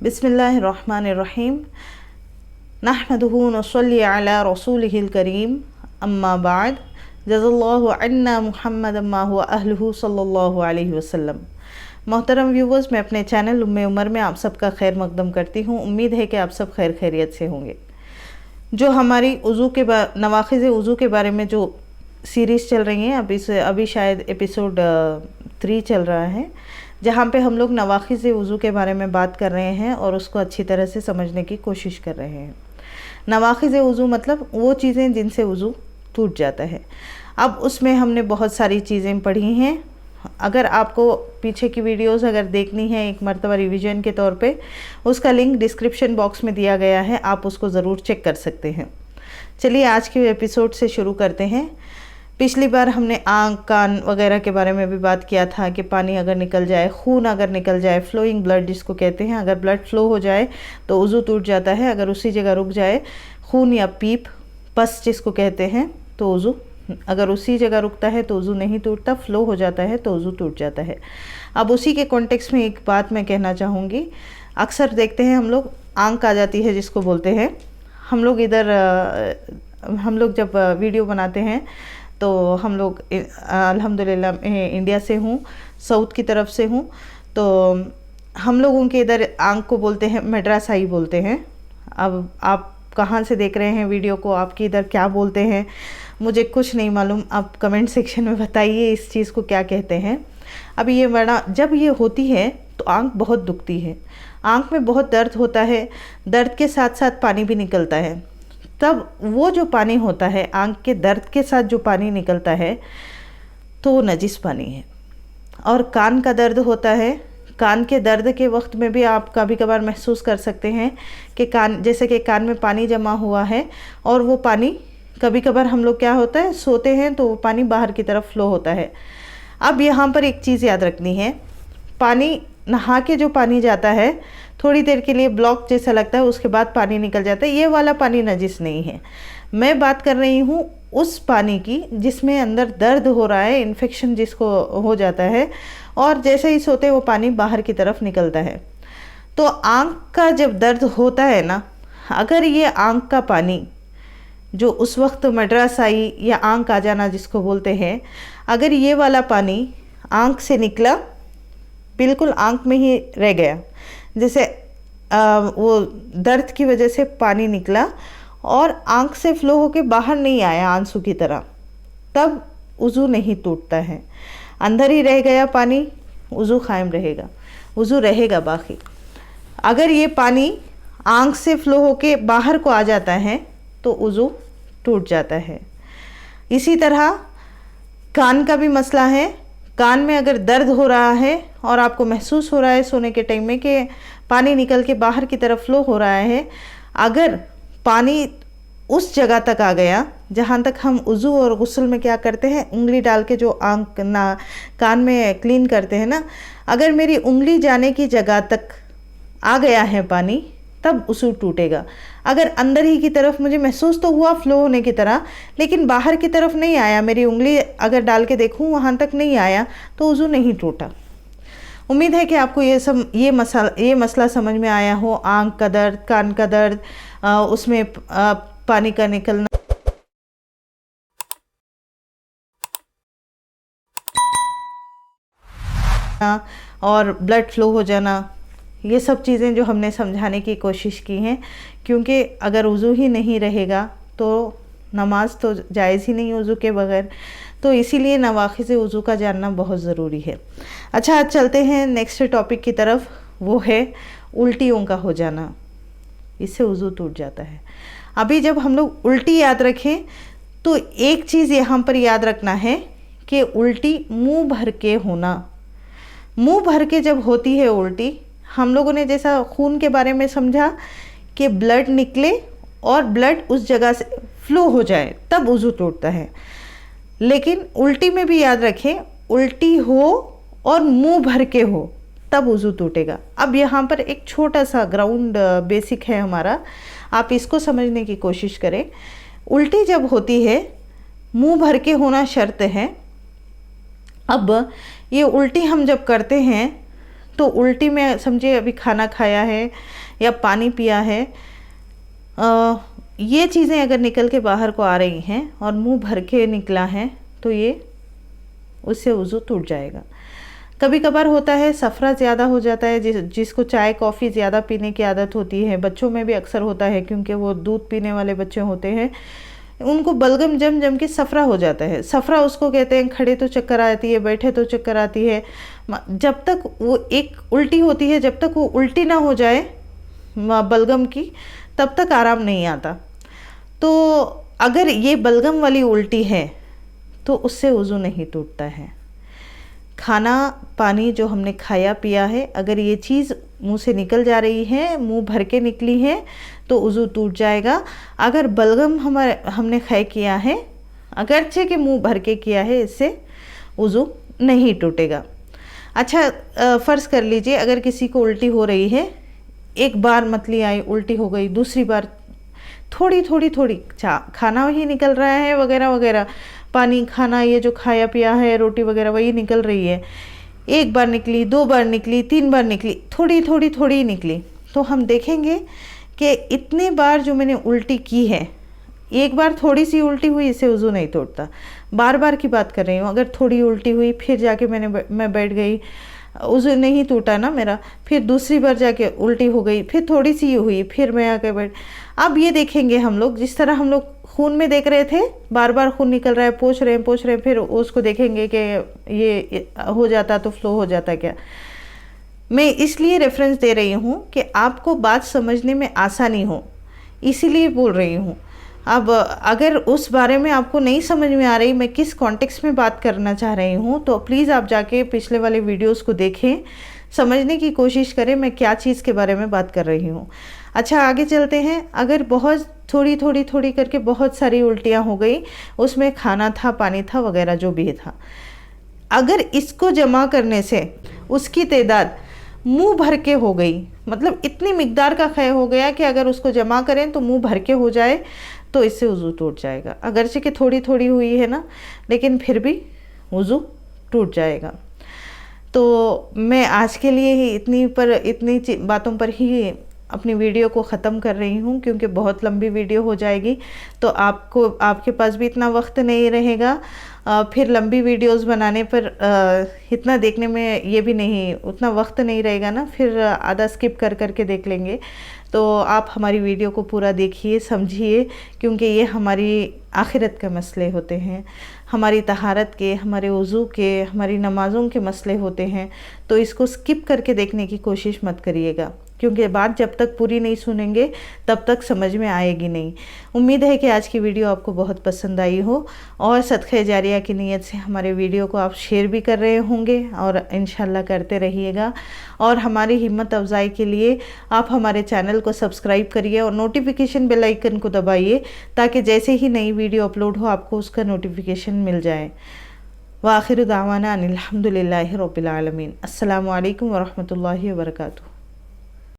बिस्मिल्लाहिर्रहमानिर्रहीम नहमदुहु नसल्ली अला रसूलिहिल करीम अम्मा बाद जज़ल्लाहु अन्ना मुहम्मदन मा हुवा अहलुहु सल्लल्लाहु अलैहि वसल्लम। मोहतरम व्यूवर्स, मैं अपने चैनल उम्मे उमर में आप सबका खैर मकदम करती हूँ। उम्मीद है कि आप सब खैर खैरियत से होंगे। जो हमारी वज़ू के नवाक़िज़ वज़ू के बारे में जो सीरीज़ चल रही हैं, अभी शायद एपिसोड 3 चल रहा है, जहाँ पे हम लोग नवाक़िज़ वज़ू के बारे में बात कर रहे हैं और उसको अच्छी तरह से समझने की कोशिश कर रहे हैं। नवाक़िज़ वज़ू मतलब वो चीज़ें जिनसे वज़ू टूट जाता है। अब उसमें हमने बहुत सारी चीज़ें पढ़ी हैं। अगर आपको पीछे की वीडियोस अगर देखनी है एक मरतबा रिवीजन के तौर पे, उसका लिंक डिस्क्रिप्शन बॉक्स में दिया गया है, आप उसको ज़रूर चेक कर सकते हैं। चलिए आज के एपिसोड से शुरू करते हैं। पिछली बार हमने आँख, कान वगैरह के बारे में भी बात किया था कि पानी अगर निकल जाए, खून अगर निकल जाए, फ्लोइंग ब्लड जिसको कहते हैं, अगर ब्लड फ्लो हो जाए तो वज़ू टूट जाता है। अगर उसी जगह रुक जाए, खून या पीप, पस जिसको कहते हैं, तो वज़ू अगर उसी जगह रुकता है तो वज़ू नहीं टूटता, फ़्लो हो जाता है तो वज़ू टूट जाता है। अब उसी के कॉन्टेक्स्ट में एक बात मैं कहना चाहूँगी। अक्सर देखते हैं हम लोग आँख आ जाती है जिसको बोलते हैं। हम लोग जब वीडियो बनाते हैं तो हम लोग अल्हम्दुलिल्लाह इंडिया से हूँ, साउथ की तरफ से हूँ, तो हम लोगों के इधर आँख को बोलते हैं मद्रासाई बोलते हैं। अब आप कहाँ से देख रहे हैं वीडियो को, आपके इधर क्या बोलते हैं, मुझे कुछ नहीं मालूम। आप कमेंट सेक्शन में बताइए इस चीज़ को क्या कहते हैं। अभी ये जब ये होती है तो आँख बहुत दुखती है, आँख में बहुत दर्द होता है, दर्द के साथ साथ पानी भी निकलता है। तब वो जो पानी होता है, आँख के दर्द के साथ जो पानी निकलता है तो वो नजिस पानी है। और कान का दर्द होता है, कान के दर्द के वक्त में भी आप कभी कभार महसूस कर सकते हैं कि जैसे कि कान में पानी जमा हुआ है, और वो पानी कभी कभार हम लोग क्या होता है, सोते हैं तो वो पानी बाहर की तरफ फ्लो होता है। अब यहाँ पर एक चीज़ याद रखनी है, पानी नहा के जो पानी जाता है थोड़ी देर के लिए ब्लॉक जैसा लगता है, उसके बाद पानी निकल जाता है, ये वाला पानी नजिस नहीं है। मैं बात कर रही हूँ उस पानी की जिसमें अंदर दर्द हो रहा है, इन्फेक्शन जिसको हो जाता है, और जैसे ही सोते वो पानी बाहर की तरफ निकलता है। तो आँख का जब दर्द होता है ना, अगर ये आँख का पानी जो उस वक्त मद्रासाई या आँख आ जाना जिसको बोलते हैं, अगर ये वाला पानी आँख से निकला, बिल्कुल आँख में ही रह गया, जैसे वो दर्द की वजह से पानी निकला और आँख से फ्लो होके बाहर नहीं आया आंसू की तरह, तब वज़ू नहीं टूटता है। अंदर ही रह गया पानी, वज़ू कायम रहेगा, वज़ू रहेगा बाकी। अगर ये पानी आँख से फ्लो होके बाहर को आ जाता है तो वज़ू टूट जाता है। इसी तरह कान का भी मसला है। कान में अगर दर्द हो रहा है और आपको महसूस हो रहा है सोने के टाइम में कि पानी निकल के बाहर की तरफ फ्लो हो रहा है, अगर पानी उस जगह तक आ गया जहाँ तक हम वज़ू और गुस्ल में क्या करते हैं, उंगली डाल के जो आँख कान में क्लीन करते हैं ना, अगर मेरी उंगली जाने की जगह तक आ गया है पानी, तब वज़ू टूटेगा। अगर अंदर ही की तरफ मुझे महसूस तो हुआ फ्लो होने की तरह, लेकिन बाहर की तरफ नहीं आया, मेरी उंगली अगर डाल के देखूं वहाँ तक नहीं आया, तो वज़ू नहीं टूटा। उम्मीद है कि आपको ये मसला समझ में आया हो। आँख का दर्द, कान का दर्द, उसमें पानी का निकलना और ब्लड फ्लो हो जाना, ये सब चीज़ें जो हमने समझाने की कोशिश की हैं, क्योंकि अगर वज़ू ही नहीं रहेगा तो नमाज तो जायज़ ही नहीं वज़ू के बगैर। तो इसीलिए नवाक़िज़ वज़ू का जानना बहुत ज़रूरी है। अच्छा, आज चलते हैं नेक्स्ट टॉपिक की तरफ, वो है उल्टियों का हो जाना। इससे वज़ू टूट जाता है। अभी जब हम लोग उल्टी याद रखें तो एक चीज़ यहाँ पर याद रखना है कि उल्टी मुँह भर के होना। मुँह भर के जब होती है उल्टी, हम लोगों ने जैसा खून के बारे में समझा कि ब्लड निकले और ब्लड उस जगह से फ्लो हो जाए तब वज़ू टूटता है, लेकिन उल्टी में भी याद रखें, उल्टी हो और मुंह भर के हो तब वज़ू टूटेगा। अब यहाँ पर एक छोटा सा ग्राउंड बेसिक है हमारा, आप इसको समझने की कोशिश करें। उल्टी जब होती है मुंह भर के होना शर्त है। अब ये उल्टी हम जब करते हैं तो उल्टी में समझिए अभी खाना खाया है या पानी पिया है, ये चीज़ें अगर निकल के बाहर को आ रही हैं और मुंह भर के निकला है तो ये उससे वज़ू टूट जाएगा। कभी कभार होता है सफ़रा ज़्यादा हो जाता है, जिसको चाय कॉफ़ी ज़्यादा पीने की आदत होती है, बच्चों में भी अक्सर होता है क्योंकि वो दूध पीने वाले बच्चे होते हैं, उनको बलगम जम जम के सफ़रा हो जाता है। सफ़रा उसको कहते हैं, खड़े तो चक्कर आती है, बैठे तो चक्कर आती है। जब तक वो एक उल्टी होती है, जब तक वो उल्टी ना हो जाए बलगम की, तब तक आराम नहीं आता। तो अगर ये बलगम वाली उल्टी है तो उससे वज़ू नहीं टूटता है। खाना पानी जो हमने खाया पिया है, अगर ये चीज़ मुंह से निकल जा रही है, मुंह भर के निकली है, तो वज़ू टूट जाएगा। अगर बलगम हमने खाया किया है, अगरचे कि मुंह भर के किया है, इससे वज़ू नहीं टूटेगा। अच्छा, फ़र्ज़ कर लीजिए अगर किसी को उल्टी हो रही है, एक बार मतली आई, उल्टी हो गई, दूसरी बार थोड़ी खाना ही निकल रहा है वगैरह वगैरह, पानी खाना ये जो खाया पिया है, रोटी वगैरह वही निकल रही है, एक बार निकली, 2 बार निकली, 3 बार निकली, थोड़ी निकली, तो हम देखेंगे कि इतने बार जो मैंने उल्टी की है, एक बार थोड़ी सी उल्टी हुई इससे वज़ू नहीं टूटता। बार बार की बात कर रही हूँ। अगर थोड़ी उल्टी हुई फिर जाके मैं बैठ गई, वज़ू नहीं टूटा ना मेरा, फिर दूसरी बार जाके उल्टी हो गई, फिर थोड़ी सी हुई, फिर मैं आके बैठ। अब ये देखेंगे हम लोग, जिस तरह हम लोग खून में देख रहे थे, बार बार खून निकल रहा है, पोंछ रहे हैं, फिर उसको देखेंगे कि ये हो जाता तो फ्लो हो जाता क्या। मैं इसलिए रेफरेंस दे रही हूँ कि आपको बात समझने में आसानी हो, इसीलिए बोल रही हूँ। अब अगर उस बारे में आपको नहीं समझ में आ रही, मैं किस कॉन्टेक्स्ट में बात करना चाह रही हूँ, तो प्लीज़ आप जाके पिछले वाले वीडियोस को देखें, समझने की कोशिश करें मैं क्या चीज़ के बारे में बात कर रही हूँ। अच्छा, आगे चलते हैं। अगर बहुत थोड़ी करके बहुत सारी उल्टियाँ हो गई, उसमें खाना था, पानी था, वगैरह जो भी था, अगर इसको जमा करने से उसकी तादाद मुंह भर के हो गई, मतलब इतनी मिकदार का खय हो गया कि अगर उसको जमा करें तो मुंह भर के हो जाए, तो इससे वज़ू टूट जाएगा। अगरचे कि थोड़ी हुई है ना, लेकिन फिर भी वज़ू टूट जाएगा। तो मैं आज के लिए ही इतनी बातों पर ही अपनी वीडियो को ख़त्म कर रही हूँ, क्योंकि बहुत लंबी वीडियो हो जाएगी, तो आपके पास भी इतना वक्त नहीं रहेगा। फिर लंबी वीडियोस बनाने पर इतना देखने में ये भी नहीं, उतना वक्त नहीं रहेगा ना, फिर आधा स्किप करके देख लेंगे। तो आप हमारी वीडियो को पूरा देखिए, समझिए, क्योंकि ये हमारी आखिरत के मसले होते हैं, हमारी तहारत के, हमारे वज़ू के, हमारी नमाज़ों के मसले होते हैं। तो इसको स्किप करके देखने की कोशिश मत करिएगा, क्योंकि बात जब तक पूरी नहीं सुनेंगे तब तक समझ में आएगी नहीं। उम्मीद है कि आज की वीडियो आपको बहुत पसंद आई हो, और सदक़े जारिया की नीयत से हमारे वीडियो को आप शेयर भी कर रहे होंगे, और इंशाल्लाह करते रहिएगा। और हमारी हिम्मत अफजाई के लिए आप हमारे चैनल को सब्सक्राइब करिए और नोटिफिकेशन बेल आइकन को दबाइए, ताकि जैसे ही नई वीडियो अपलोड हो आपको उसका नोटिफिकेशन मिल जाए। व आखिर दावाना अनिल हम्दुलिल्लाहि रब्बिल आलमीन। अस्सलामु अलैकुम व रहमतुल्लाहि व बरकातुहू।